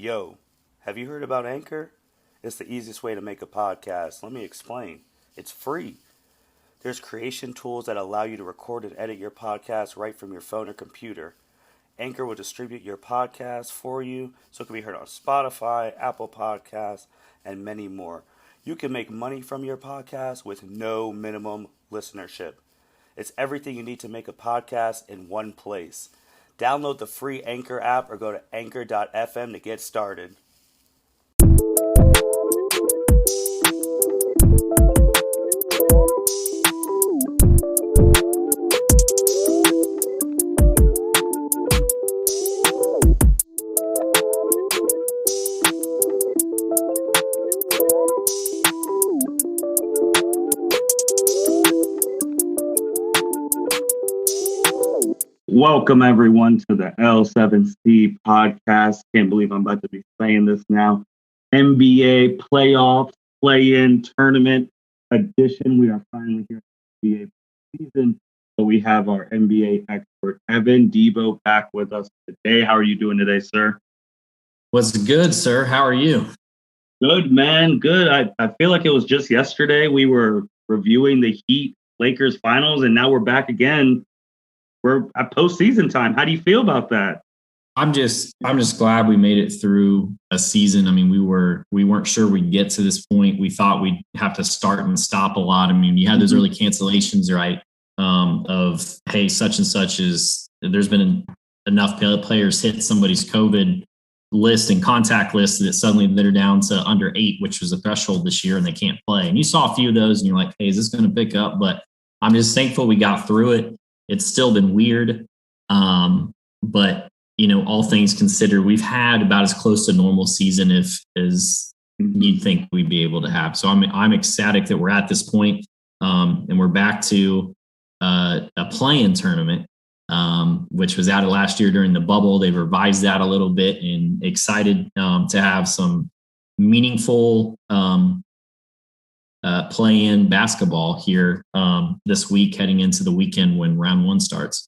Yo, have you heard about Anchor? It's the easiest way to make a podcast. Let me explain. It's free. There's creation tools that allow you to record and edit your podcast right from your phone or computer. Anchor will distribute your podcast for you so it can be heard on Spotify, Apple Podcasts, and many more. You can make money from your podcast with no minimum listenership. It's everything you need to make a podcast in one place. Download the free Anchor app or go to anchor.fm to get started. Welcome, everyone, to the L7C podcast. Can't believe I'm about to be saying this now. NBA playoffs, play-in tournament edition. We are finally here at the NBA season. So we have our NBA expert, Evan Debo, back with us today. How are you doing today, sir? What's good, sir? How are you? Good, man. Good. I feel like it was just yesterday we were reviewing the Heat Lakers finals, and now we're back again. We're at postseason time. How do you feel about that? I'm just glad we made it through a season. I mean, we weren't sure we'd get to this point. We thought we'd have to start and stop a lot. I mean, you had those early cancellations, right? Of hey, such and such there's been enough players hit somebody's COVID list and contact list that suddenly they're down to under 8, which was a threshold this year, and they can't play. And you saw a few of those, and you're like, hey, is this going to pick up? But I'm just thankful we got through it. It's still been weird. But, all things considered, we've had about as close to normal season as you'd think we'd be able to have. So I'm ecstatic that we're at this point, and we're back to a play-in tournament, which was added last year during the bubble. They've revised that a little bit, and excited to have some meaningful play-in basketball here this week, heading into the weekend when round 1 starts.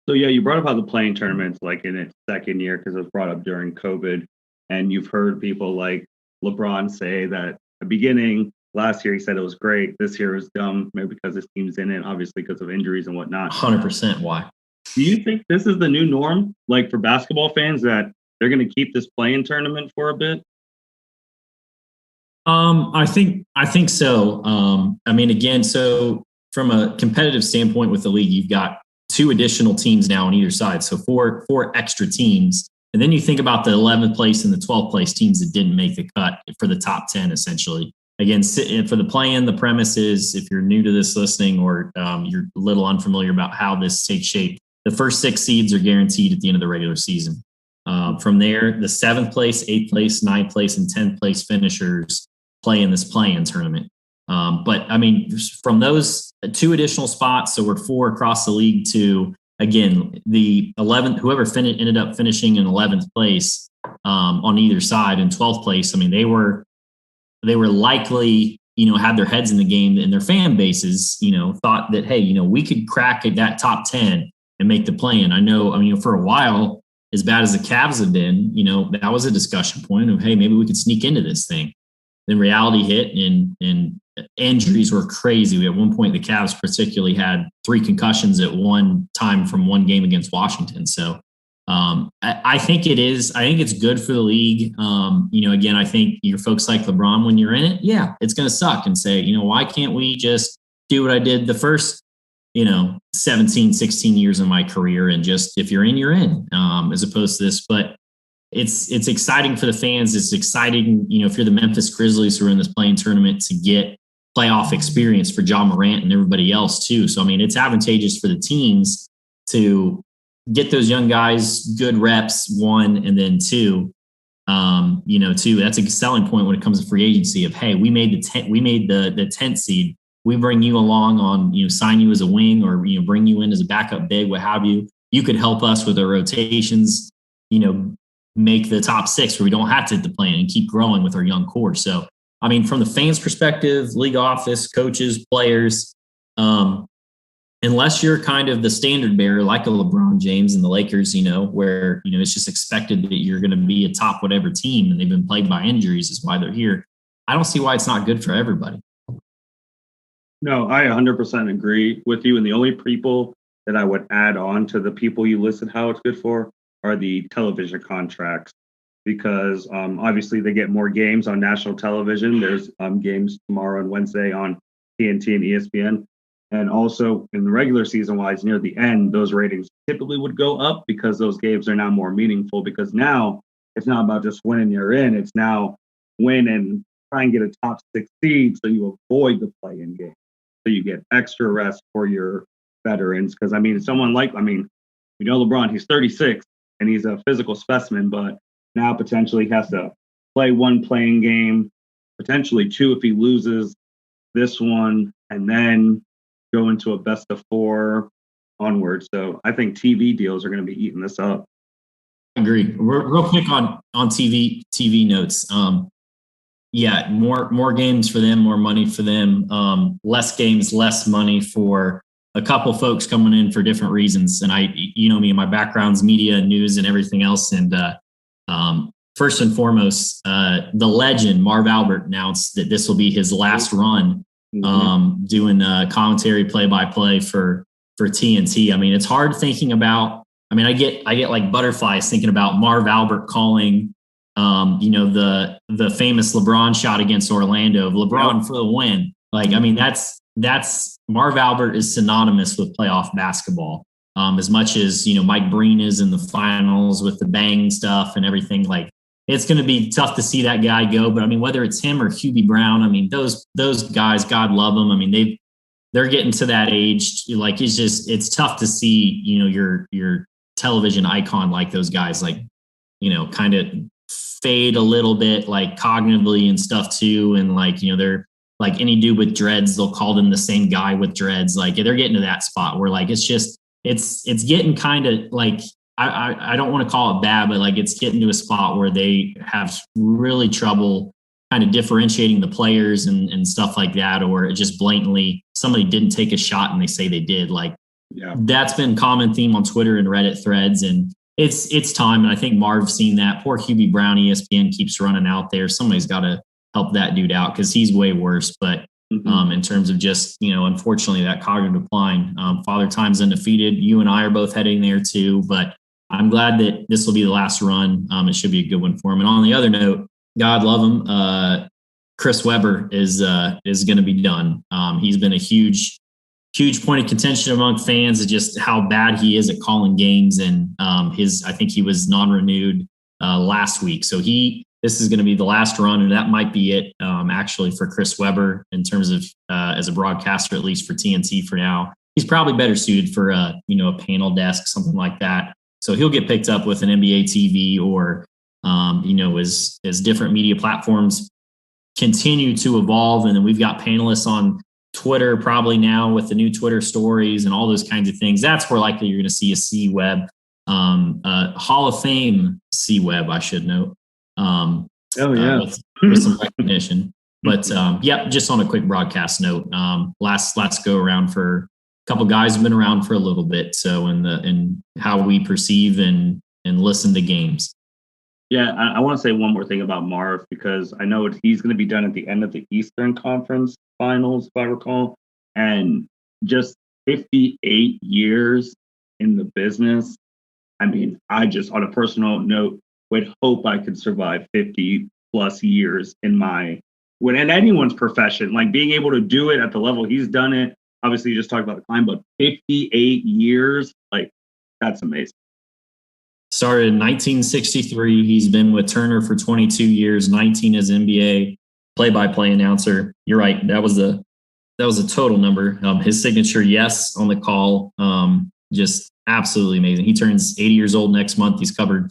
So yeah, you brought up how the play-in tournament's like in its second year because it was brought up during COVID, and you've heard people like LeBron say that at the beginning last year he said it was great. This year is dumb, maybe because his team's in it, obviously because of injuries and whatnot. 100%. Why? Do you think this is the new norm, like for basketball fans, that they're going to keep this play-in tournament for a bit? I think so. I mean, again, so from a competitive standpoint with the league, you've got 2 additional teams now on either side. So four extra teams. And then you think about the 11th place and the 12th place teams that didn't make the cut for the top 10, essentially. Again, for the play-in, the premise is, if you're new to this listening or you're a little unfamiliar about how this takes shape, the first 6 seeds are guaranteed at the end of the regular season. From there, the 7th place, 8th place, 9th place, and 10th place finishers play in this play-in tournament. But I mean, from those 2 additional spots, so we're 4 across the league to, again, the 11th, whoever ended up finishing in 11th place on either side, and 12th place. I mean, they were likely, had their heads in the game, and their fan bases, thought that, hey, we could crack at that top 10 and make the play-in. I mean, for a while, as bad as the Cavs have been, that was a discussion point of, hey, maybe we could sneak into this thing. Then reality hit, and injuries were crazy. At one point, the Cavs particularly had 3 concussions at one time from one game against Washington. So I think it is. I think it's good for the league. Again, I think your folks like LeBron, when you're in it, yeah, it's going to suck and say, why can't we just do what I did the first, 17, 16 years of my career, and just, if you're in, you're in, as opposed to this. But it's exciting for the fans. It's exciting, if you're the Memphis Grizzlies who are in this play-in tournament, to get playoff experience for Ja Morant and everybody else too. So, I mean, it's advantageous for the teams to get those young guys good reps, 1, and then 2. 2, that's a selling point when it comes to free agency of, hey, we made the 10th seed. We bring you along on, sign you as a wing, or, bring you in as a backup big, what have you. You could help us with our rotations, make the top 6 where we don't have to hit the play and keep growing with our young core. So, I mean, from the fans' perspective, league office, coaches, players, unless you're kind of the standard bearer, like a LeBron James and the Lakers, where, it's just expected that you're going to be a top whatever team and they've been plagued by injuries is why they're here. I don't see why it's not good for everybody. No, I 100% agree with you. And the only people that I would add on to the people you listed how it's good for are the television contracts, because obviously they get more games on national television. There's games tomorrow and Wednesday on TNT and ESPN. And also in the regular season wise, near the end, those ratings typically would go up because those games are now more meaningful, because now it's not about just winning you're in. It's now win and try and get a top 6 seed so you avoid the play-in game. So you get extra rest for your veterans. Because, we know LeBron, he's 36 and he's a physical specimen, but now potentially has to play 1 playing game, potentially 2 if he loses this one, and then go into a best of 4 onward. So I think TV deals are going to be eating this up. I agree. Real quick on TV notes. More games for them, more money for them. Less games, less money for a couple folks coming in for different reasons. And me, my background's media and news and everything else. And first and foremost, the legend Marv Albert announced that this will be his last run doing commentary play-by-play for TNT. I mean, it's hard thinking about. I mean, I get like butterflies thinking about Marv Albert calling, the famous LeBron shot against Orlando of LeBron for the win. Like, I mean, that's Marv Albert is synonymous with playoff basketball. As much as, Mike Breen is in the finals with the bang stuff and everything, like, it's going to be tough to see that guy go. But I mean, whether it's him or Hubie Brown, I mean, those guys, God love them. I mean, they're getting to that age. Like, it's tough to see, your television icon like those guys, like, kind of fade a little bit, like cognitively and stuff too. And like, they're like any dude with dreads, they'll call them the same guy with dreads. Like, they're getting to that spot where like, it's getting kind of like, I don't want to call it bad, but like it's getting to a spot where they have really trouble kind of differentiating the players and stuff like that, or it just blatantly somebody didn't take a shot and they say they did. Like, that's been common theme on Twitter and Reddit threads, and it's time. And I think Marv's seen that. Poor Hubie Brown, ESPN keeps running out there. Somebody's got to help that dude out because he's way worse. But in terms of just, unfortunately, that cognitive decline, Father Time's undefeated. You and I are both heading there too. But I'm glad that this will be the last run. It should be a good one for him. And on the other note, God love him, Chris Webber is going to be done. He's been a huge point of contention among fans of just how bad he is at calling games. And I think he was non-renewed last week. So this is going to be the last run, and that might be it actually for Chris Webber in terms of as a broadcaster, at least for TNT for now. He's probably better suited for a panel desk, something like that. So he'll get picked up with an NBA TV or, as different media platforms continue to evolve. And then we've got panelists on Twitter probably now with the new Twitter stories and all those kinds of things. That's where likely you're going to see a C-Web, Hall of Fame C-Web, I should note. With some recognition. But just on a quick broadcast note, last go around for a couple guys have been around for a little bit. So in how we perceive and listen to games. Yeah, I want to say one more thing about Marv, because I know he's going to be done at the end of the Eastern Conference Finals, if I recall. And just 58 years in the business. I mean, I just, on a personal note, would hope I could survive 50 plus years in anyone's profession, like being able to do it at the level he's done it. Obviously, you just talked about the climb, but 58 years, like, that's amazing. Started in 1963. He's been with Turner for 22 years, 19 as NBA play-by-play announcer. You're right. That was a total number. His signature, yes, on the call, just absolutely amazing. He turns 80 years old next month. He's covered,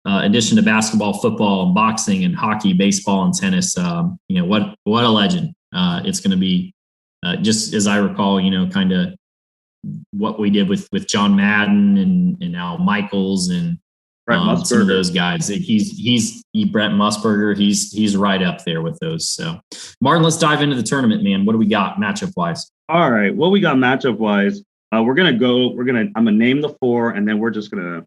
in addition to basketball, football, and boxing, and hockey, baseball, and tennis. What a legend. It's going to be, just as I recall, kind of what we did with John Madden and Al Michaels and some of those guys. He's Brent Musburger. He's right up there with those. So, Martin, let's dive into the tournament, man. What do we got matchup wise? All right, what we got matchup wise. I'm gonna name the four, and then we're just gonna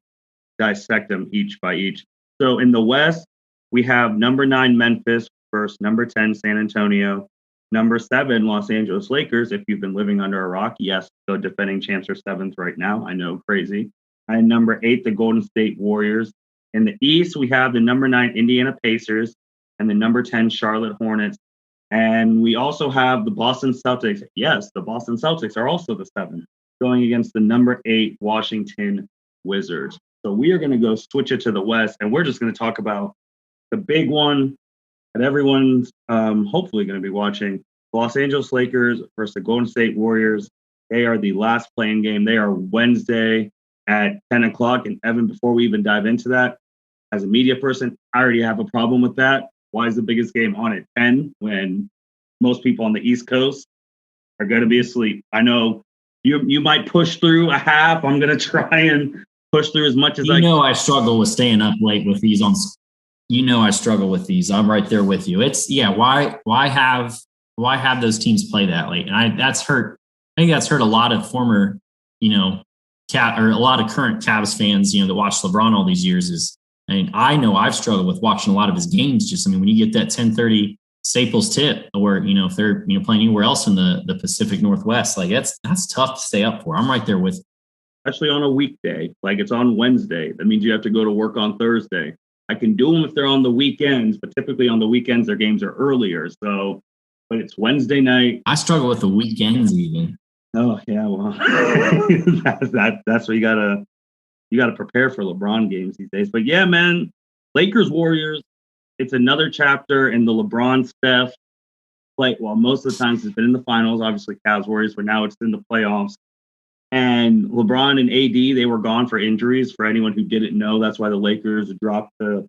dissect them each by each. So in the West, we have number 9 Memphis versus number 10 San Antonio, number 7 Los Angeles Lakers. If you've been living under a rock, yes, the defending champs are 7th right now. I know, crazy. And number 8, the Golden State Warriors. In the East, we have the number 9 Indiana Pacers and the number 10 Charlotte Hornets. And we also have the Boston Celtics. Yes, the Boston Celtics are also the 7th, going against the number 8 Washington Wizards. So we are going to go switch it to the West, and we're just going to talk about the big one that everyone's hopefully going to be watching. Los Angeles Lakers versus the Golden State Warriors. They are the last playing game. They are Wednesday at 10 o'clock. And Evan, before we even dive into that, as a media person, I already have a problem with that. Why is the biggest game on at 10 when most people on the East Coast are going to be asleep? I know you might push through a half. I'm going to try and push through as much as I can. I struggle with staying up late with these on. I struggle with these. I'm right there with you. It's why have those teams play that late? And that's hurt. I think that's hurt a lot of former, a lot of current Cavs fans, that watch LeBron all these years. I know I've struggled with watching a lot of his games. When you get that 10:30 Staples tip, or if they're playing anywhere else in the Pacific Northwest, like that's tough to stay up for. I'm right there with you. Especially on a weekday, like it's on Wednesday. That means you have to go to work on Thursday. I can do them if they're on the weekends, but typically on the weekends their games are earlier. So, but it's Wednesday night. I struggle with the weekends even. Oh yeah, well, that's what you gotta prepare for LeBron games these days. But yeah, man, Lakers Warriors. It's another chapter in the LeBron Steph play. Well, most of the times it's been in the finals, obviously Cavs Warriors, but now it's in the playoffs. And LeBron and AD, they were gone for injuries. For anyone who didn't know, that's why the Lakers dropped to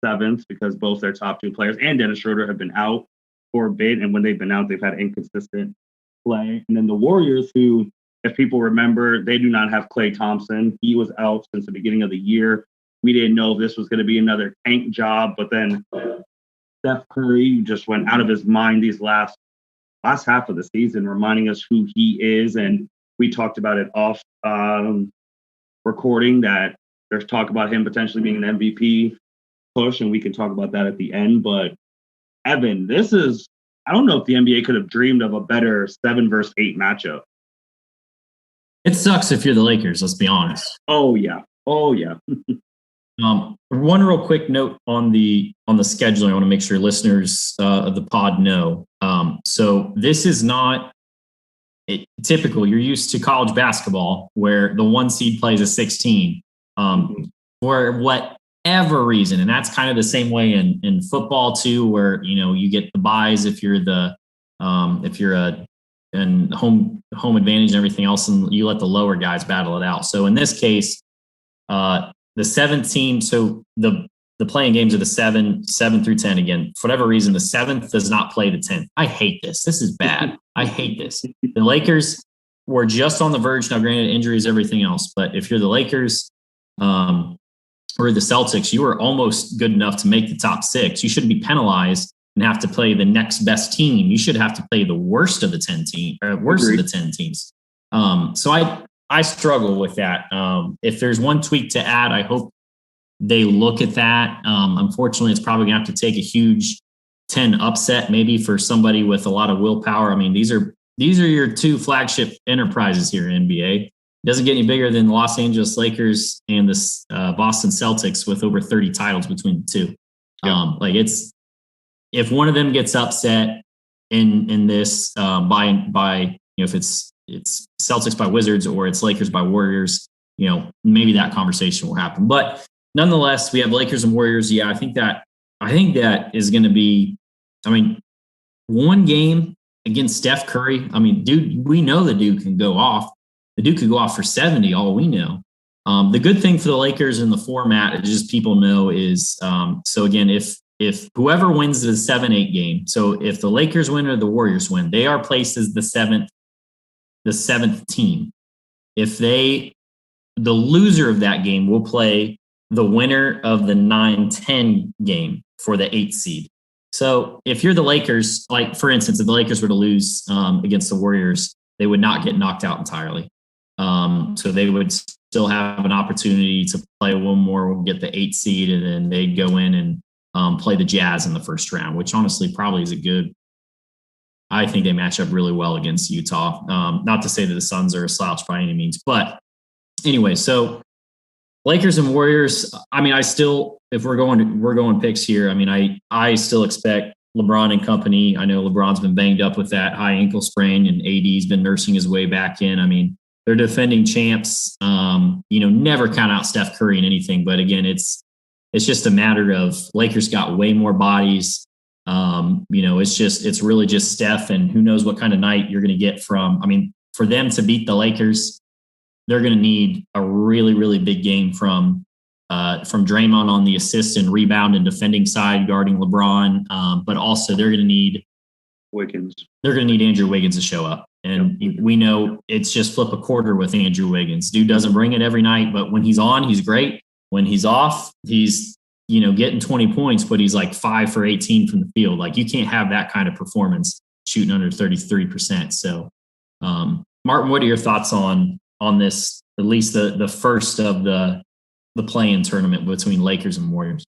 7th, because both their top 2 players and Dennis Schroeder have been out for a bit. And when they've been out, they've had inconsistent play. And then the Warriors, who, if people remember, they do not have Klay Thompson. He was out since the beginning of the year. We didn't know if this was going to be another tank job, but then Steph Curry just went out of his mind these last half of the season, reminding us who he is. And we talked about it off recording that there's talk about him potentially being an MVP push, and we can talk about that at the end. But Evan, I don't know if the NBA could have dreamed of a better 7 versus 8 matchup. It sucks if you're the Lakers, let's be honest. Oh yeah. One real quick note on the scheduling. I want to make sure listeners of the pod know. So this is not typical. You're used to college basketball where the 1 seed plays a 16 for whatever reason. And that's kind of the same way in football too, where, you get the buys if you're and home advantage and everything else, and you let the lower guys battle it out. So in this case, the 17, so the playing games are the 7 through 10 again. For whatever reason, the 7th does not play the 10th. I hate this. This is bad. I hate this. The Lakers were just on the verge. Now, granted, injuries, everything else, but if you're the Lakers or the Celtics, you were almost good enough to make the top 6. You shouldn't be penalized and have to play the next best team. You should have to play the worst of the 10 teams. Agreed. Of the 10 teams. So I struggle with that. If there's one tweak to add, I hope they look at that. Unfortunately, it's probably going to have to take a huge 10 upset, maybe for somebody with a lot of willpower. I mean, these are your 2 flagship enterprises here in NBA. It doesn't get any bigger than the Los Angeles Lakers and the Boston Celtics with over 30 titles between the 2. Yeah. If one of them gets upset in this by if it's Celtics by Wizards or it's Lakers by Warriors, maybe that conversation will happen. But nonetheless, we have Lakers and Warriors. Yeah, I think that is going to be, one game against Steph Curry. Dude, we know the dude can go off. The dude could go off for 70, all we know. The good thing for the Lakers in the format, just people know, is so again, if whoever wins the 7-8 game, so if the Lakers win or the Warriors win, they are placed as the seventh team. If the loser of that game will play the winner of the 9-10 game for the 8th seed. So if you're the Lakers, like for instance, if the Lakers were to lose against the Warriors, they would not get knocked out entirely. So they would still have an opportunity to play one more. We'll get the 8 seed, and then they'd go in and play the Jazz in the first round, which honestly probably is a good. I think they match up really well against Utah. Not to say that the Suns are a slouch by any means, but anyway, so Lakers and Warriors. I mean, if we're going picks here. I mean, I still expect LeBron and company. I know LeBron's been banged up with that high ankle sprain, and AD's been nursing his way back in. I mean, they're defending champs. Never count out Steph Curry in anything, but again, it's just a matter of Lakers got way more bodies. It's really just Steph, and who knows what kind of night you're going to get from. I mean, for them to beat the Lakers, they're going to need a really, really big game from Draymond on the assist and rebound and defending side, guarding LeBron. But also they're going to need Wiggins. They're going to need Andrew Wiggins to show up. And we know it's just flip a quarter with Andrew Wiggins. Dude doesn't bring it every night, but when he's on, he's great. When he's off, he's getting 20 points, but he's like 5 for 18 from the field. Like, you can't have that kind of performance shooting under 33%. So, Martin, what are your thoughts on this, at least the first of the play-in tournament between Lakers and Warriors?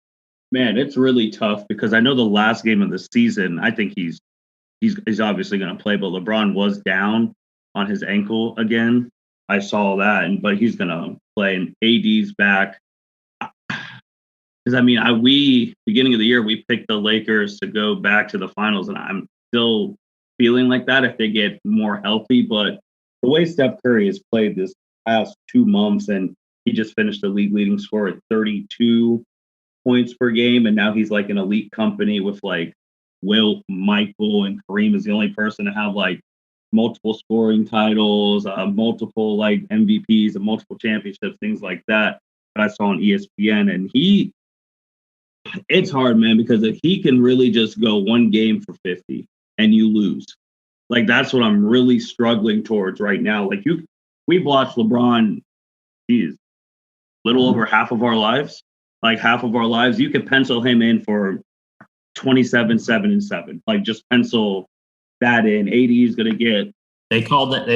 Man, it's really tough because I know the last game of the season, I think he's obviously going to play, but LeBron was down on his ankle again. I saw that, but he's going to play, and AD's back. Because, I mean, beginning of the year, we picked the Lakers to go back to the finals, and I'm still feeling like that if they get more healthy. But the way Steph Curry has played this past 2 months, and he just finished the league leading score at 32 points per game, and now he's like an elite company with like Wilt, Michael, and Kareem is the only person to have like multiple scoring titles, multiple like MVPs and multiple championships, things like that I saw on ESPN. And it's hard, man, because if he can really just go one game for 50 and you lose, like, that's what I'm really struggling towards right now. Like, we've watched LeBron, little over half of our lives. Like, half of our lives, you could pencil him in for 27, 7, and 7. Like, just pencil that in. AD is going to get. They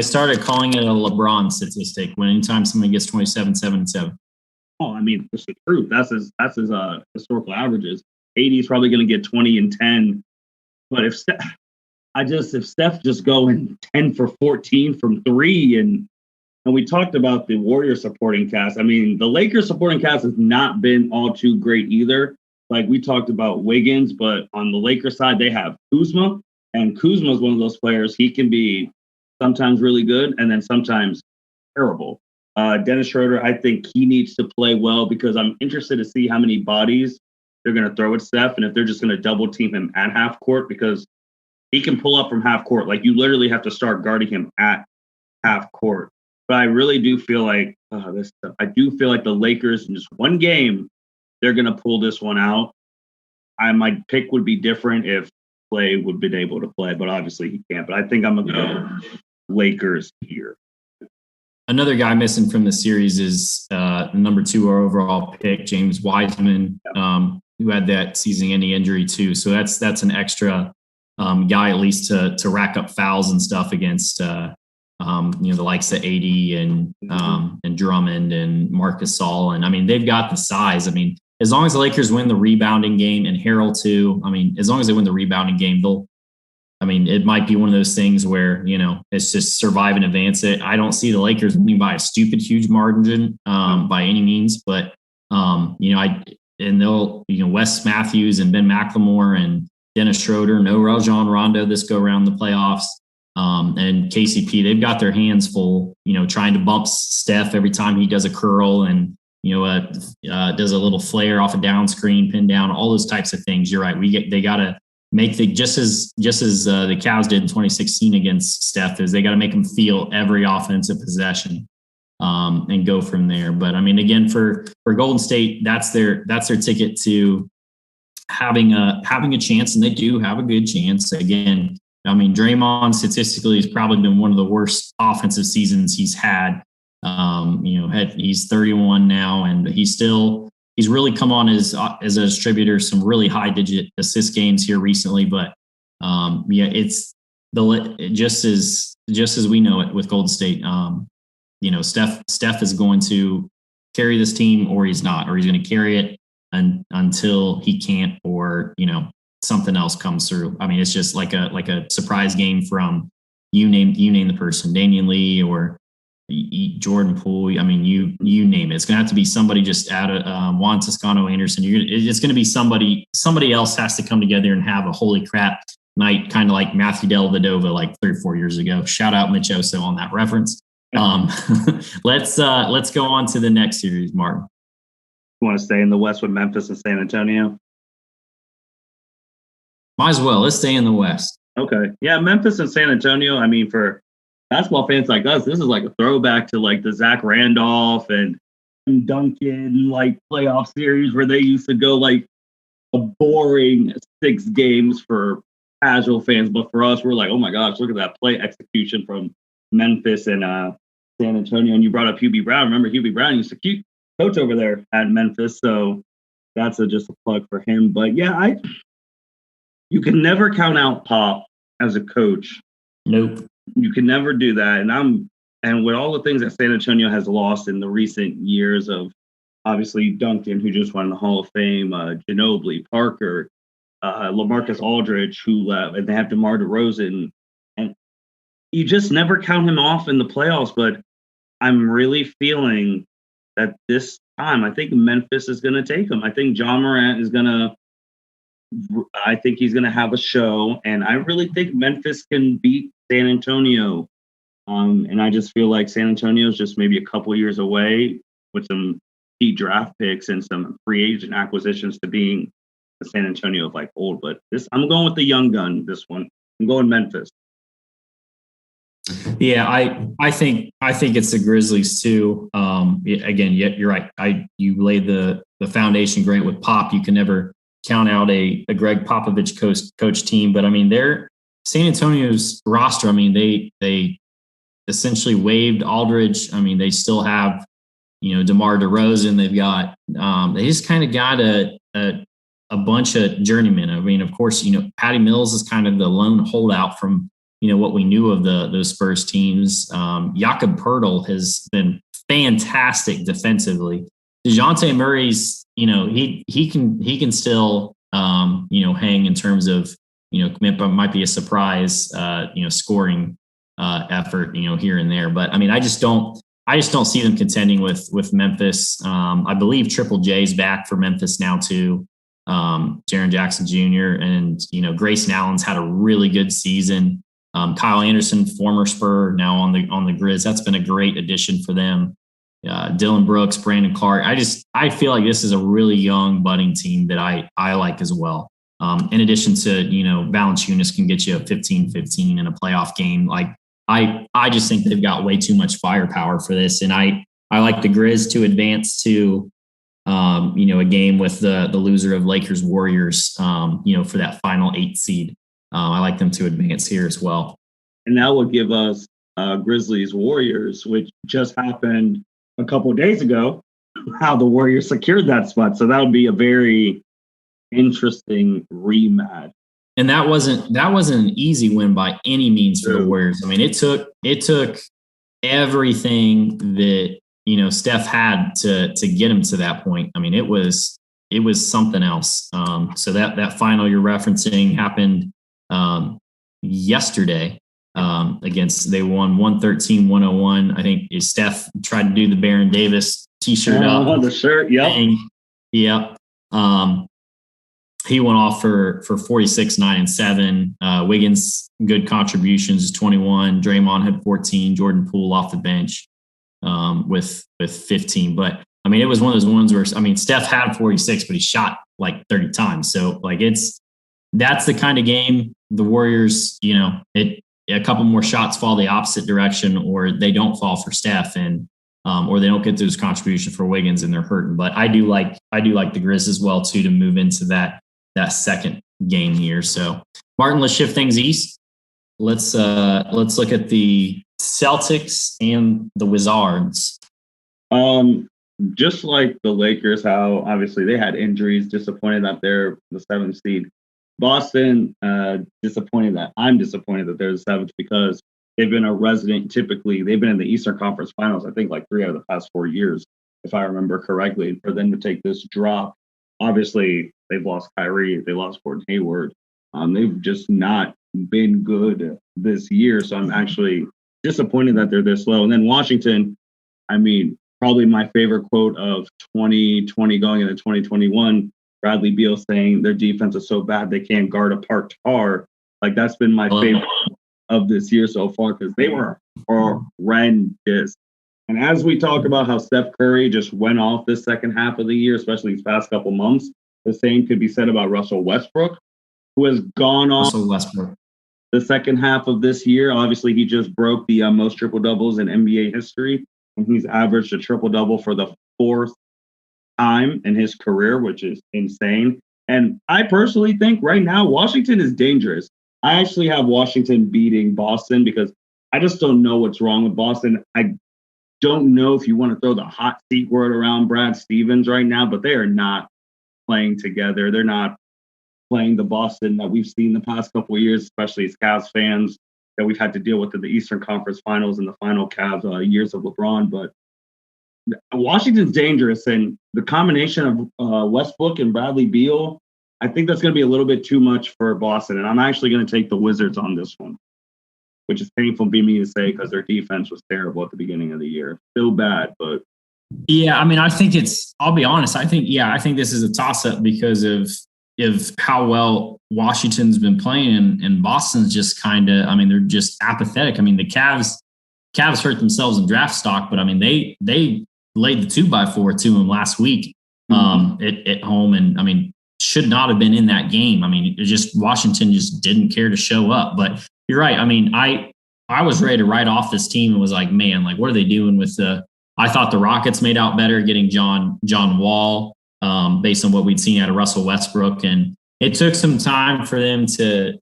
started calling it a LeBron statistic when anytime somebody gets 27, 7, and 7. Oh, I mean, it's the truth. That's his historical averages. AD is probably going to get 20 and 10. But if Steph just going 10 for 14 from 3, and we talked about the Warriors supporting cast. I mean, the Lakers supporting cast has not been all too great either. Like, we talked about Wiggins, but on the Lakers side, they have Kuzma, and Kuzma is one of those players. He can be sometimes really good and then sometimes terrible. Dennis Schroeder, I think he needs to play well because I'm interested to see how many bodies they're going to throw at Steph and if they're just going to double team him at half court, because he can pull up from half court. Like, you literally have to start guarding him at half court. But I really do feel like the Lakers in just one game, they're going to pull this one out. My pick would be different if Clay would have been able to play, but obviously he can't. But I think I'm going to go Lakers here. Another guy missing from the series is number 2 overall pick, James Wiseman, who had that season-ending injury too. So that's an extra guy, at least to rack up fouls and stuff against the likes of AD and Drummond and Marc Gasol. And I mean, they've got the size. I mean, as long as the Lakers win the rebounding game, and Harrell too, I mean, as long as they win the rebounding game, it might be one of those things where, it's just survive and advance it. I don't see the Lakers winning by a stupid, huge margin by any means, but, Wes Matthews and Ben McLemore and Dennis Schroeder, no Rajon Rondo this go around the playoffs. And KCP, they've got their hands full, trying to bump Steph every time he does a curl and, does a little flare off a down screen, pin down, all those types of things. You're right. They got to make just as the Cavs did in 2016 against Steph, is they got to make them feel every offensive possession and go from there. But I mean, again, for Golden State, that's their ticket to having a chance, and they do have a good chance. Again, I mean, Draymond statistically has probably been one of the worst offensive seasons he's had. He's 31 now, and he's really come on as a distributor, some really high digit assist games here recently. But it's just as we know it with Golden State. Steph is going to carry this team, or he's not, or he's going to carry it until he can't, or something else comes through. I mean, it's just like a surprise game from you name the person, Damian Lee or Jordan Poole. I mean, you name it. It's going to have to be somebody just out of Juan Toscano Anderson. It's going to be somebody else has to come together and have a holy crap night, kind of like Matthew Dellavedova like 3 or 4 years ago. Shout out Mitch Oso on that reference. Let's go on to the next series, Martin. You want to stay in the West with Memphis and San Antonio? Might as well. Let's stay in the West. Okay. Yeah, Memphis and San Antonio. I mean, for basketball fans like us, this is like a throwback to like the Zach Randolph and Duncan like playoff series where they used to go like a boring 6 games for casual fans. But for us, we're like, oh my gosh, look at that play execution from Memphis and San Antonio. And you brought up Hubie Brown. Remember, Hubie Brown used to coach over there at Memphis. So that's just a plug for him. But yeah, you can never count out Pop as a coach. Nope. You can never do that. And with all the things that San Antonio has lost in the recent years of obviously Duncan, who just won the Hall of Fame, Ginobili, Parker, LaMarcus Aldridge, who left, and they have DeMar DeRozan. And you just never count him off in the playoffs. But I'm really feeling that this time, I think Memphis is going to take him. I think Ja Morant he's going to have a show. And I really think Memphis can beat San Antonio. And I just feel like San Antonio is just maybe a couple years away with some key draft picks and some free agent acquisitions to being the San Antonio of like old. But I'm going with the young gun, this one. I'm going Memphis. Yeah, I think it's the Grizzlies too. Again, you're right. You laid the foundation great with Pop. You can never count out a Greg Popovich coach team, but I mean, San Antonio's roster. I mean, they essentially waived Aldridge. I mean, they still have DeMar DeRozan. They've got they just kind of got a bunch of journeymen. I mean, of course, Patty Mills is kind of the lone holdout from what we knew of those Spurs teams. Jakob Poeltl has been fantastic defensively. DeJounte Murray's, he can still, hang in terms of, might be a surprise, scoring effort, here and there. But I mean, I just don't see them contending with Memphis. I believe Triple J's back for Memphis now too. Jaren Jackson Jr. and, Grayson Allen's had a really good season. Kyle Anderson, former Spur, now on the Grizz. That's been a great addition for them. Dylan Brooks, Brandon Clark. I feel like this is a really young budding team that I like as well. In addition to, Valanciunas can get you a 15-15 in a playoff game. Like I just think they've got way too much firepower for this. And I like the Grizz to advance to, a game with the loser of Lakers Warriors, for that final 8 seed. I like them to advance here as well. And that will give us Grizzlies Warriors, which just happened a couple of days ago, how the Warriors secured that spot. So that would be a very interesting rematch. And that wasn't an easy win by any means for the Warriors. I mean, it took everything that Steph had to get him to that point. I mean, it was something else. So that final you're referencing happened yesterday against, they won 113-101. I think Steph tried to do the Baron Davis t-shirt up. Oh, the shirt, yep. Yep. He went off for 46, 9, and 7. Wiggins, good contributions, 21. Draymond had 14. Jordan Poole off the bench with 15. But I mean, it was one of those ones where, I mean, Steph had 46, but he shot like 30 times. So like that's the kind of game the Warriors, a couple more shots fall the opposite direction, or they don't fall for Steph, and or they don't get those contributions for Wiggins and they're hurting. But I do like the Grizz as well too, to move into that second game here. So Martin, let's shift things east. Let's look at the Celtics and the Wizards. Just like the Lakers, how obviously they had injuries, disappointed that they're the 7th seed. Boston, I'm disappointed that they're the 7th because they've been a resident. Typically, they've been in the Eastern Conference Finals, I think, like 3 out of the past 4 years, if I remember correctly. And for them to take this drop, obviously, they've lost Kyrie, they lost Gordon Hayward. They've just not been good this year. So I'm actually disappointed that they're this low. And then Washington, I mean, probably my favorite quote of 2020 going into 2021, Bradley Beal saying their defense is so bad they can't guard a parked car. Like, that's been my favorite of this year so far, because they were horrendous. And as we talk about how Steph Curry just went off this second half of the year, especially these past couple months, the same could be said about Russell Westbrook, who has gone off the second half of this year. Obviously, he just broke the most triple doubles in NBA history, and he's averaged a triple double for the 4th time in his career, which is insane. And I personally think right now Washington is dangerous. I actually have Washington beating Boston because I just don't know what's wrong with Boston. I don't know if you want to throw the hot seat word around Brad Stevens right now, but they are not playing together. They're not playing the Boston that we've seen the past couple of years, especially as Cavs fans that we've had to deal with in the Eastern Conference Finals and the final Cavs years of LeBron. But Washington's dangerous, and the combination of Westbrook and Bradley Beal, I think that's going to be a little bit too much for Boston. And I'm actually going to take the Wizards on this one, which is painful for me to say because their defense was terrible at the beginning of the year. Still bad, but. Yeah, I mean, I think I'll be honest. I think this is a toss-up because of how well Washington's been playing, and Boston's just kind of, I mean, they're just apathetic. I mean, the Cavs hurt themselves in draft stock, but I mean, they laid the 2x4 to them last week at home, and I mean, should not have been in that game. I mean, Washington just didn't care to show up. But you're right. I mean, I was ready to write off this team and was like, man, like, what are they doing with I thought the Rockets made out better getting John Wall based on what we'd seen out of Russell Westbrook. And it took some time for them to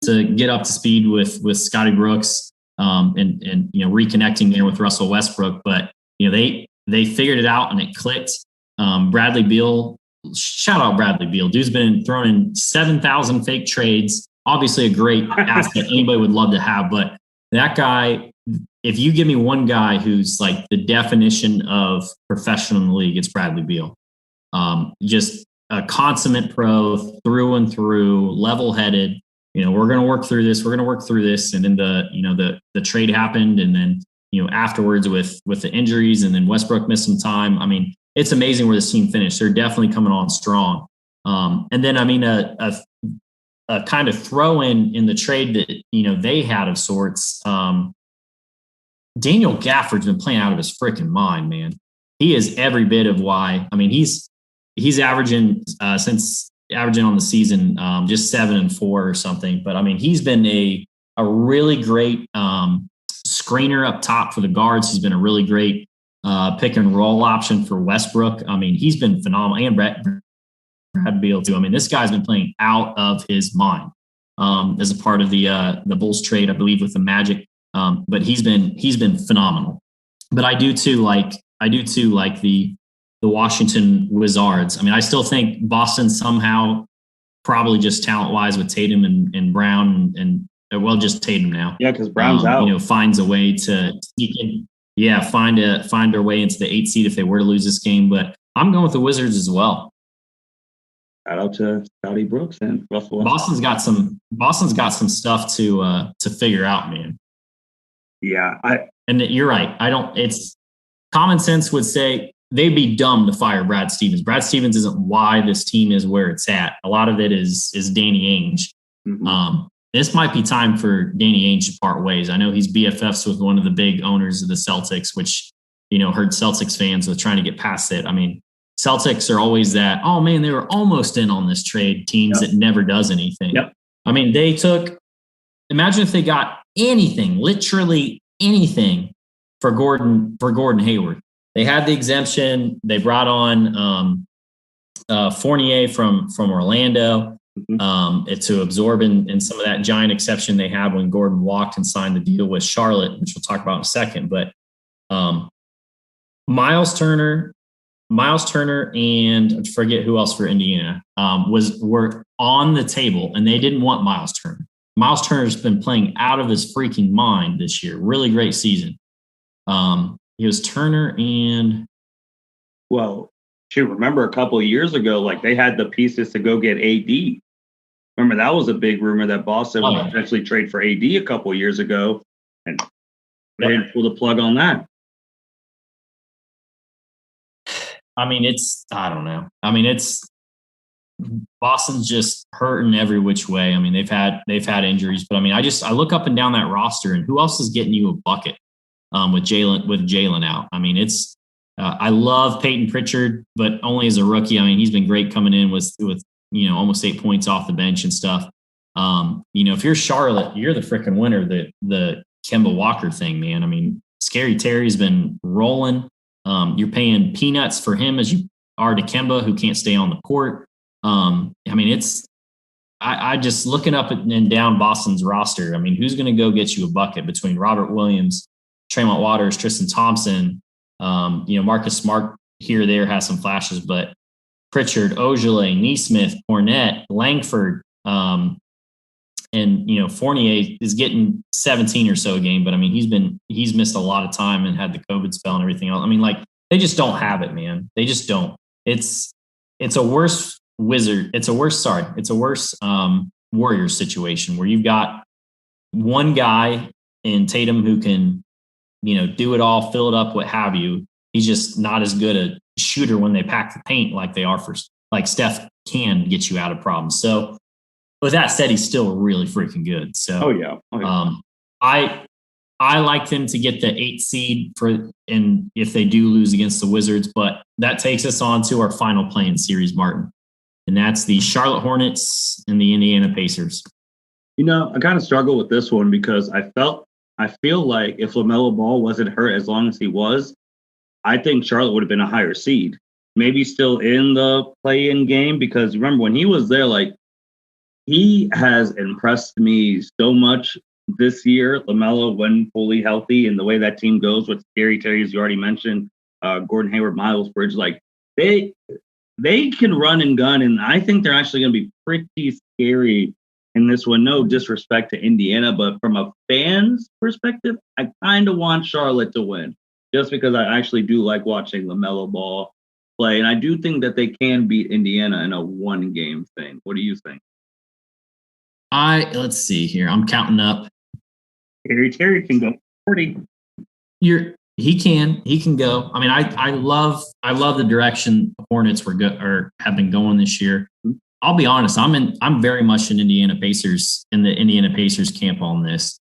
get up to speed with Scotty Brooks and reconnecting there with Russell Westbrook. But, they figured it out and it clicked. Bradley Beal, shout out Bradley Beal. Dude's been thrown in 7,000 fake trades. Obviously a great asset anybody would love to have. But that guy, if you give me one guy who's like the definition of professional in the league, it's Bradley Beal. Just a consummate pro through and through, level-headed. We're going to work through this. We're going to work through this. And then the trade happened. And then, afterwards with the injuries, and then Westbrook missed some time. I mean, it's amazing where this team finished. They're definitely coming on strong. And then, I mean, a kind of throw in the trade that, they had of sorts. Daniel Gafford's been playing out of his freaking mind, man. He is every bit of why. I mean, he's averaging on the season just 7 and 4 or something. But I mean, he's been a really great screener up top for the guards. He's been a really great pick and roll option for Westbrook. I mean, he's been phenomenal, and Brad Beal too. I mean, this guy's been playing out of his mind as a part of the Bulls trade, I believe, with the Magic. But he's been phenomenal. But I do too like the Washington Wizards. I mean, I still think Boston somehow, probably just talent wise with Tatum and Brown and just Tatum now. Yeah, because Brown's out. Finds a way to sneak in. Yeah, find their way into the 8th seed if they were to lose this game. But I'm going with the Wizards as well. Shout out to Scotty Brooks and Russell. Boston's got some stuff to figure out, man. Yeah, and you're right. It's common sense would say they'd be dumb to fire Brad Stevens. Brad Stevens isn't why this team is where it's at. A lot of it is Danny Ainge. Mm-hmm. This might be time for Danny Ainge to part ways. I know he's BFFs with one of the big owners of the Celtics, which, hurt Celtics fans with trying to get past it. I mean, Celtics are always that, oh man, they were almost in on this trade, teams that never does anything. Yep. I mean, imagine if they got anything, literally anything for Gordon Hayward. They had the exemption. They brought on Fournier from Orlando to absorb in some of that giant exception they had when Gordon walked and signed the deal with Charlotte, which we'll talk about in a second. But Miles Turner, and I forget who else for Indiana were on the table, and they didn't want Miles Turner. Miles Turner's been playing out of his freaking mind this year. Really great season. He was Turner and Well, remember a couple of years ago, like they had the pieces to go get AD. Remember that was a big rumor that Boston would potentially trade for AD a couple of years ago, and they didn't pull the plug on that. I mean, I don't know. I mean, Boston's just hurting every which way. I mean, they've had injuries, but I mean, I look up and down that roster, and who else is getting you a bucket with Jalen out? I mean, I love Peyton Pritchard, but only as a rookie. I mean, he's been great coming in with almost 8 points off the bench and stuff. If you're Charlotte, you're the freaking winner. The Kemba Walker thing, man. I mean, Scary Terry's been rolling. You're paying peanuts for him as you are to Kemba, who can't stay on the court. I mean, I just looking up and down Boston's roster. I mean, who's going to go get you a bucket between Robert Williams, Tremont Waters, Tristan Thompson? Marcus Smart here or there has some flashes, but Pritchard, Ogilvy, Neesmith, Fournette, Langford, and Fournier is getting 17 or so a game, but I mean he's missed a lot of time and had the COVID spell and everything else. I mean, like they just don't have it, man. They just don't. It's a worse Warriors situation where you've got one guy in Tatum who can, do it all, fill it up, what have you. He's just not as good a shooter when they pack the paint like they are like Steph can get you out of problems. So with that said, he's still really freaking good. So, I like them to get the 8th seed and if they do lose against the Wizards, but that takes us on to our final play-in series, Martin. And that's the Charlotte Hornets and the Indiana Pacers. I kind of struggle with this one because I feel like if Lamelo Ball wasn't hurt as long as he was, I think Charlotte would have been a higher seed. Maybe still in the play-in game because remember when he was there, like he has impressed me so much this year. Lamelo, when fully healthy, and the way that team goes with Scary Terry, as you already mentioned, Gordon Hayward, Miles Bridge, like they can run and gun, and I think they're actually going to be pretty scary in this one. No disrespect to Indiana, but from a fan's perspective, I kind of want Charlotte to win just because I actually do like watching Lamelo Ball play, and I do think that they can beat Indiana in a one-game thing. What do you think? Let's see here. I'm counting up. Terry can go 40. He can go. I mean, I love the direction the Hornets have been going this year. I'll be honest. I'm very much in the Indiana Pacers camp on this.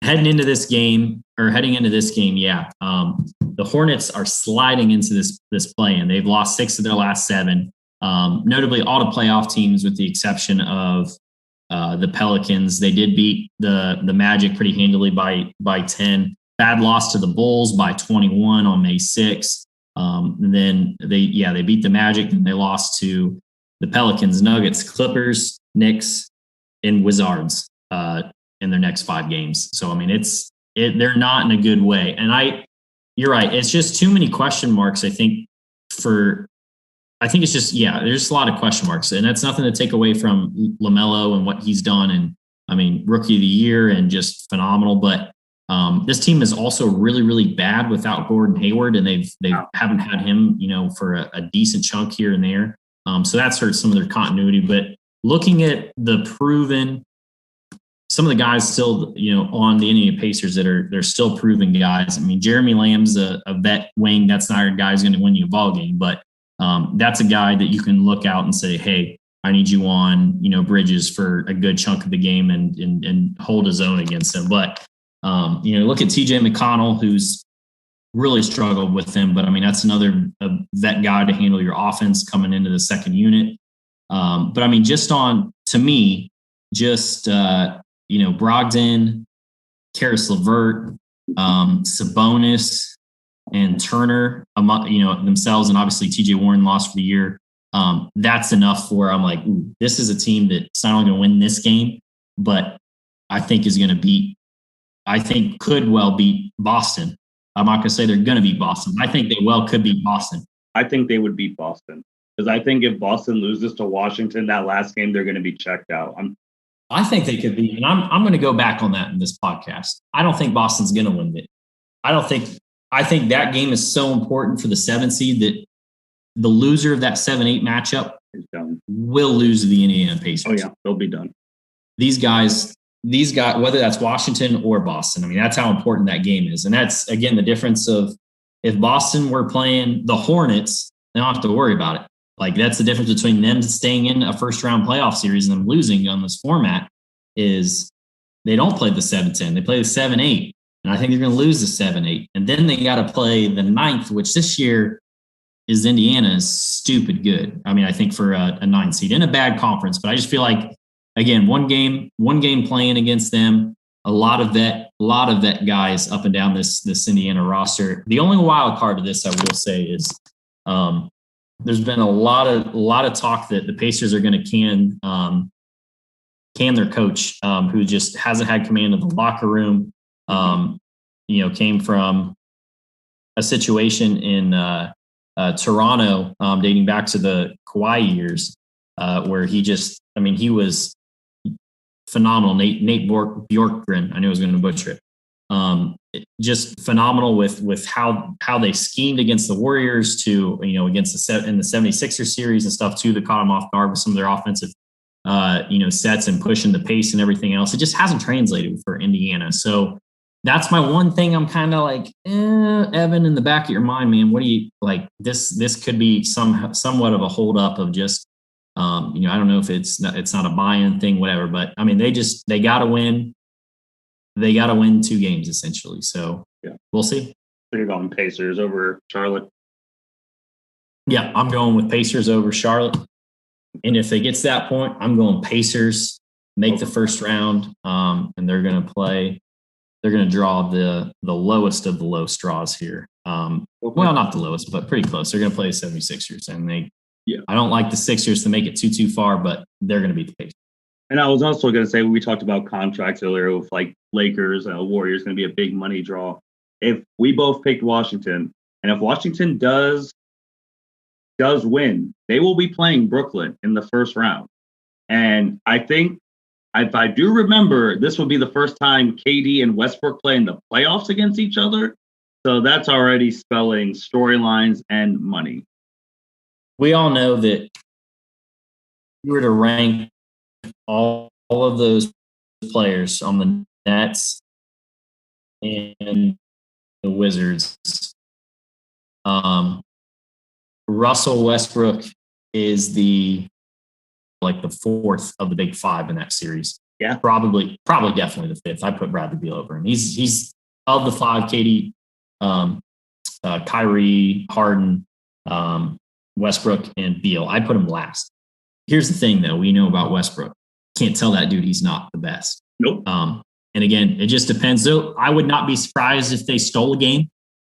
Heading into this game, yeah. The Hornets are sliding into this play-in. They've lost 6 of their last 7. Notably, all the playoff teams, with the exception of the Pelicans. They did beat the Magic pretty handily by 10. Bad loss to the Bulls by 21 on May 6th. And then they beat the Magic, and they lost to the Pelicans, Nuggets, Clippers, Knicks, and Wizards in their next 5 games. So I mean, they're not in a good way. And you're right. It's just too many question marks. I think it's just, there's a lot of question marks, and that's nothing to take away from LaMelo and what he's done. And I mean, rookie of the year and just phenomenal. But this team is also really, really bad without Gordon Hayward, and they haven't had him, for a decent chunk here and there. So that's hurt some of their continuity. But looking at some of the guys still, on the Indiana Pacers they're still proven guys. I mean, Jeremy Lamb's a vet wing. That's not a guy who's going to win you a ball game, but that's a guy that you can look out and say, hey, I need you on, Bridges for a good chunk of the game and hold his own against him. But, look at TJ McConnell, who's really struggled with him. But I mean, that's another vet guy to handle your offense coming into the second unit. But I mean, Brogdon, Karis LeVert, Sabonis, and Turner, themselves, and obviously TJ Warren lost for the year. That's enough for I'm like, ooh, this is a team that's not only going to win this game, but I think could well beat Boston. I'm not going to say they're going to beat Boston. I think they could beat Boston. I think they would beat Boston because I think if Boston loses to Washington that last game, they're going to be checked out. I think they could be, and I'm going to go back on that in this podcast. I don't think Boston's going to win it. I think that game is so important for the 7 seed that the loser of that 7-8 matchup will lose to the Indiana Pacers. Oh yeah, they'll be done. These guys, whether that's Washington or Boston, I mean, that's how important that game is. And that's, again, the difference of if Boston were playing the Hornets, they don't have to worry about it. Like, that's the difference between them staying in a first-round playoff series and them losing on this format is they don't play the 7-10. They play the 7-8. And I think they're going to lose the 7-8. And then they got to play the 9th, which this year is Indiana's stupid good. I mean, I think for a 9 seed in a bad conference, but I just feel like, again, one game playing against them, a lot of vet guys up and down this Indiana roster. The only wild card of this, I will say, is there's been a lot of talk that the Pacers are going to can their coach, who just hasn't had command of the locker room. Came from a situation in Toronto, dating back to the Kawhi years, where he was phenomenal. Nate Bjorkgren, I knew I was going to butcher it. Just phenomenal with how they schemed against the Warriors to, against in the 76ers series and stuff too, that caught them off guard with some of their offensive, sets and pushing the pace and everything else. It just hasn't translated for Indiana. So that's my one thing. I'm kind of like, Evan, in the back of your mind, man, what do you like? This could be somewhat of a hold up of just, I don't know if it's not a buy-in thing, whatever, but I mean, they got to win. They got to win 2 games essentially. So yeah, we'll see. So you're going Pacers over Charlotte? Yeah, I'm going with Pacers over Charlotte. And if they get to that point, I'm going Pacers, make the first round, and they're going to draw the lowest of the low straws here. Well, not the lowest, but pretty close. They're going to play the 76ers, and I don't like the Sixers to make it too far, but they're going to beat the Pacers. And I was also going to say, when we talked about contracts earlier with like Lakers and Warriors going to be a big money draw. If we both picked Washington, and if Washington does win, they will be playing Brooklyn in the first round. And I think, if I do remember, this will be the first time KD and Westbrook play in the playoffs against each other. So that's already spelling storylines and money. We all know that if you were to rank all of those players on the Nets and the Wizards, Russell Westbrook is the 4th of the big 5 in that series. Yeah. Probably definitely the 5th. I put Bradley Beal over him. He's of the 5, KD, Kyrie, Harden, Westbrook, and Beal. I put him last. Here's the thing, though. We know about Westbrook. Can't tell that dude he's not the best. Nope. And again, it just depends. Though I would not be surprised if they stole a game.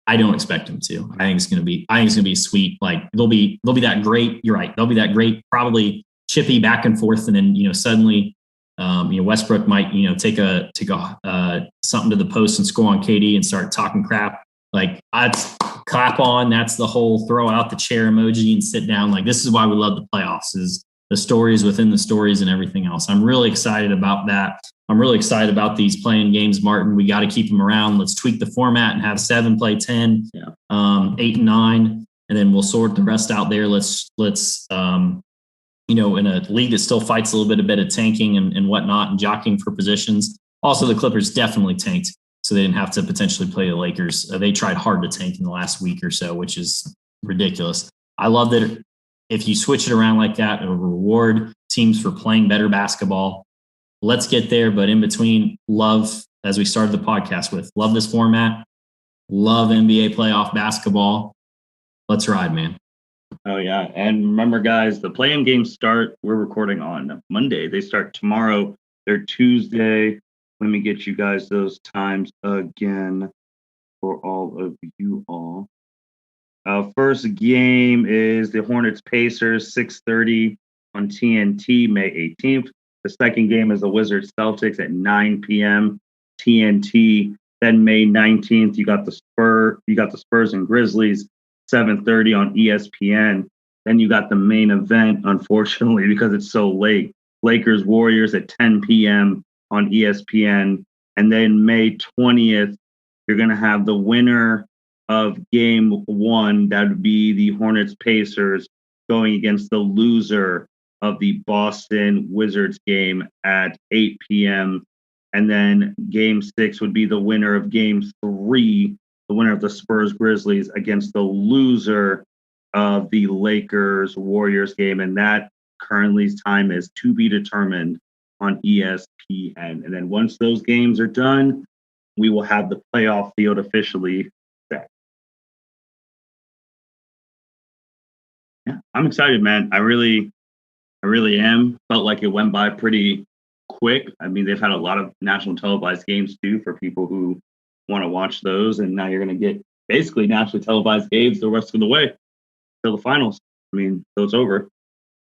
I don't expect them to. I think it's going to be sweet. Like they'll be that great. You're right. They'll be that great. Probably chippy back and forth, and then suddenly, Westbrook might take something to the post and score on KD and start talking crap. Like I'd clap on. That's the whole throw out the chair emoji and sit down. Like this is why we love the playoffs, is the stories within the stories and everything else. I'm really excited about that. I'm really excited about these playing games, Martin. We got to keep them around. Let's tweak the format and have 7 play 10, 8 and 9, and then we'll sort the rest out there. Let's in a league that still fights a bit of tanking and whatnot and jockeying for positions. Also, the Clippers definitely tanked, so they didn't have to potentially play the Lakers. They tried hard to tank in the last week or so, which is ridiculous. I love that if you switch it around like that, it'll reward teams for playing better basketball. Let's get there, but in between, love, as we started the podcast with, love this format, love NBA playoff basketball. Let's ride, man. Oh, yeah. And remember, guys, the play-in games start, we're recording on Monday. They start tomorrow. They're Tuesday. Let me get you guys those times again for all of you all. First game is the Hornets Pacers, 6:30 on TNT, May 18th. The second game is the Wizards Celtics at 9 p.m. TNT. Then May 19th, you got the Spurs and Grizzlies, 7:30 on ESPN. Then you got the main event, unfortunately, because it's so late. Lakers Warriors at 10 p.m. on ESPN. And then May 20th, you're going to have the winner of game 1. That would be the Hornets Pacers going against the loser of the Boston Wizards game at 8 p.m. And then game 6 would be the winner of game 3, the winner of the Spurs Grizzlies against the loser of the Lakers Warriors game. And that currently time is to be determined on ESPN. And then once those games are done, we will have the playoff field officially set. Yeah, I'm excited, man. I really am. Felt like it went by pretty quick. I mean, they've had a lot of national televised games too for people who want to watch those. And now you're going to get basically nationally televised games the rest of the way till the finals. I mean, so it's over.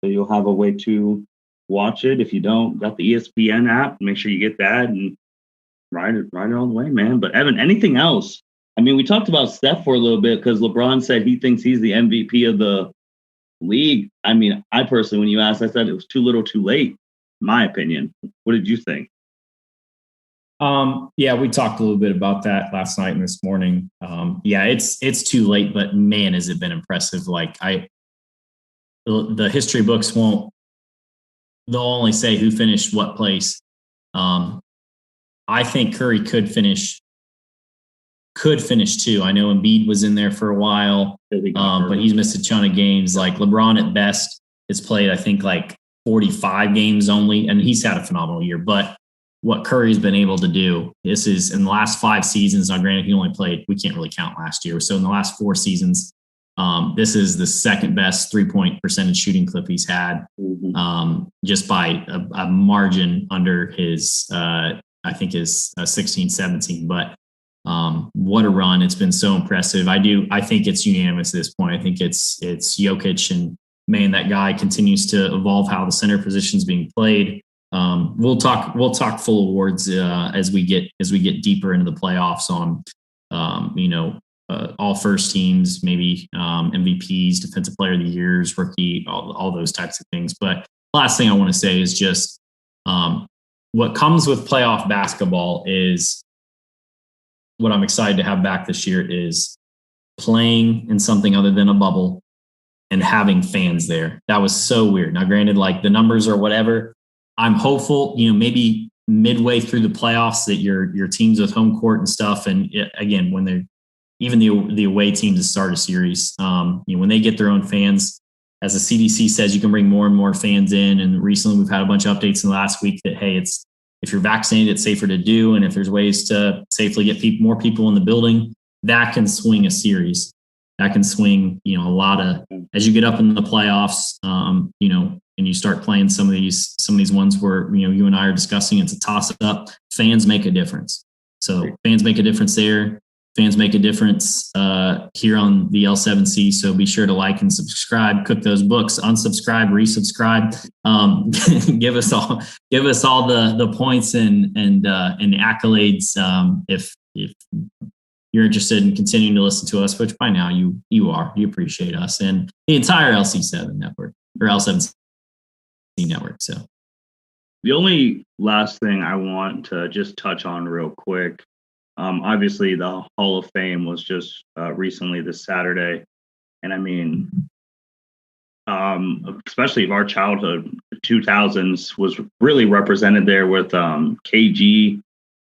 So you'll have a way to watch it. If you don't, got the ESPN app, make sure you get that and ride it all the way, man. But Evan, anything else? I mean, we talked about Steph for a little bit because LeBron said he thinks he's the MVP of the league. I mean, I personally, when you asked, I said it was too little too late, in my opinion. What did you think? Yeah, we talked a little bit about that last night and this morning. Yeah, it's too late, but man, has it been impressive. Like the history books they'll only say who finished what place. I think Curry could finish too. I know Embiid was in there for a while, but he's missed a ton of games. Like LeBron at best has played, I think, like 45 games only, and he's had a phenomenal year. But what Curry's been able to do, this is in the last 5 seasons. Now, granted, he only played, we can't really count last year. So in the last 4 seasons, this is the second best 3-point percentage shooting clip he's had, just by a margin under his, I think his 16-17. But what a run. It's been so impressive. I think it's unanimous at this point. I think it's Jokic, and man, that guy continues to evolve how the center position is being played. We'll talk full awards as we get deeper into the playoffs on all first teams, maybe MVPs, defensive player of the years, rookie, all those types of things. But last thing I want to say is just what comes with playoff basketball is what I'm excited to have back this year is playing in something other than a bubble and having fans there. That was so weird. Now, granted, like the numbers or whatever, I'm hopeful, maybe midway through the playoffs that your teams with home court and stuff. And again, when they're even the away teams that start a series, when they get their own fans, as the CDC says, you can bring more and more fans in. And recently we've had a bunch of updates in the last week that, hey, if you're vaccinated, it's safer to do. And if there's ways to safely get more people in the building, that can swing a series. That can swing, a lot of, as you get up in the playoffs, and you start playing some of these ones where, you and I are discussing, it's a toss up. Fans make a difference. So fans make a difference there. Fans make a difference here on the L7C. So be sure to like and subscribe, cook those books, unsubscribe, resubscribe. Give us all the points and accolades if you're interested in continuing to listen to us, which by now you appreciate us and the entire LC7 network or L7C network. So the only last thing I want to just touch on real quick. Obviously, the Hall of Fame was just recently this Saturday. And I mean, especially of our childhood, the 2000s was really represented there with KG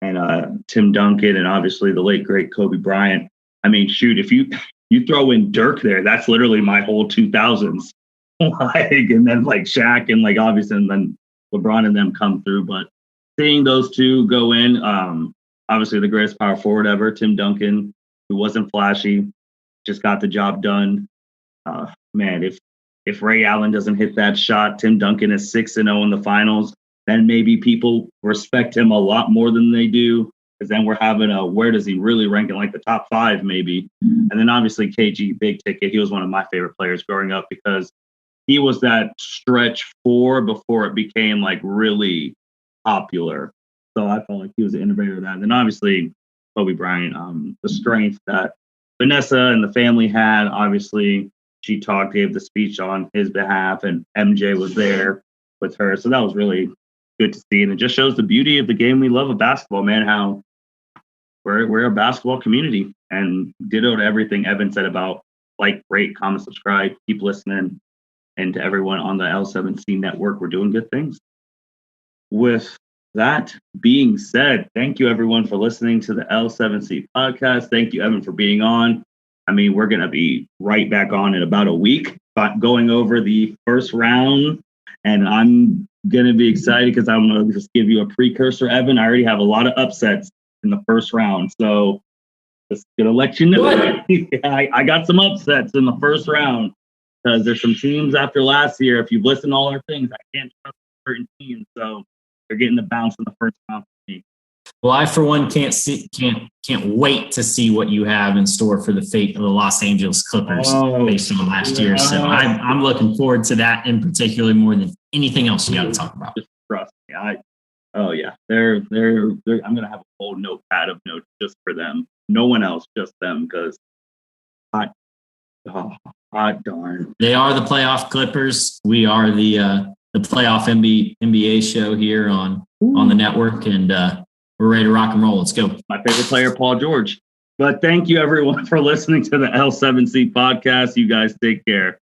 and Tim Duncan and obviously the late, great Kobe Bryant. I mean, shoot, if you throw in Dirk there, that's literally my whole 2000s. And then like Shaq and like obviously and then LeBron and them come through. But seeing those two go in, obviously the greatest power forward ever, Tim Duncan, who wasn't flashy, just got the job done. Man, if Ray Allen doesn't hit that shot, Tim Duncan is 6-0 in the finals, then maybe people respect him a lot more than they do. Because then we're having where does he really rank in like the top 5 maybe? And then obviously KG, big ticket. He was one of my favorite players growing up because he was that stretch 4 before it became like really popular. So I felt like he was the innovator of that. And then obviously Kobe Bryant, the strength that Vanessa and the family had. Obviously, she gave the speech on his behalf, and MJ was there. with her. So that was really good to see. And it just shows the beauty of the game we love of basketball, man, how we're a basketball community. And ditto to everything Evan said about like, rate, comment, subscribe, keep listening. And to everyone on the L7C network, we're doing good things. With that being said, thank you everyone for listening to the L7C podcast. Thank you, Evan, for being on. I mean, we're going to be right back on in about a week, but going over the first round. And I'm going to be excited because I'm going to just give you a precursor, Evan. I already have a lot of upsets in the first round. So just going to let you know. I got some upsets in the first round because there's some teams after last year. If you've listened to all our things, I can't trust certain teams. So they're getting the bounce in the first round for me. Well, I for one can't wait to see what you have in store for the fate of the Los Angeles Clippers based on last year. So I'm looking forward to that in particular more than anything else you got to talk about. Just trust me. They're I'm gonna have a whole notepad of notes just for them. No one else, just them, because hot darn. They are the playoff Clippers. We are the playoff NBA show here on the network, and we're ready to rock and roll. Let's go. My favorite player, Paul George. But thank you, everyone, for listening to the L7C podcast. You guys take care.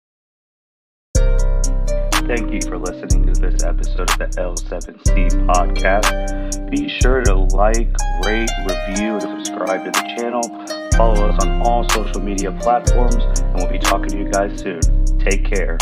Thank you for listening to this episode of the L7C podcast. Be sure to like, rate, review, and subscribe to the channel. Follow us on all social media platforms, and we'll be talking to you guys soon. Take care.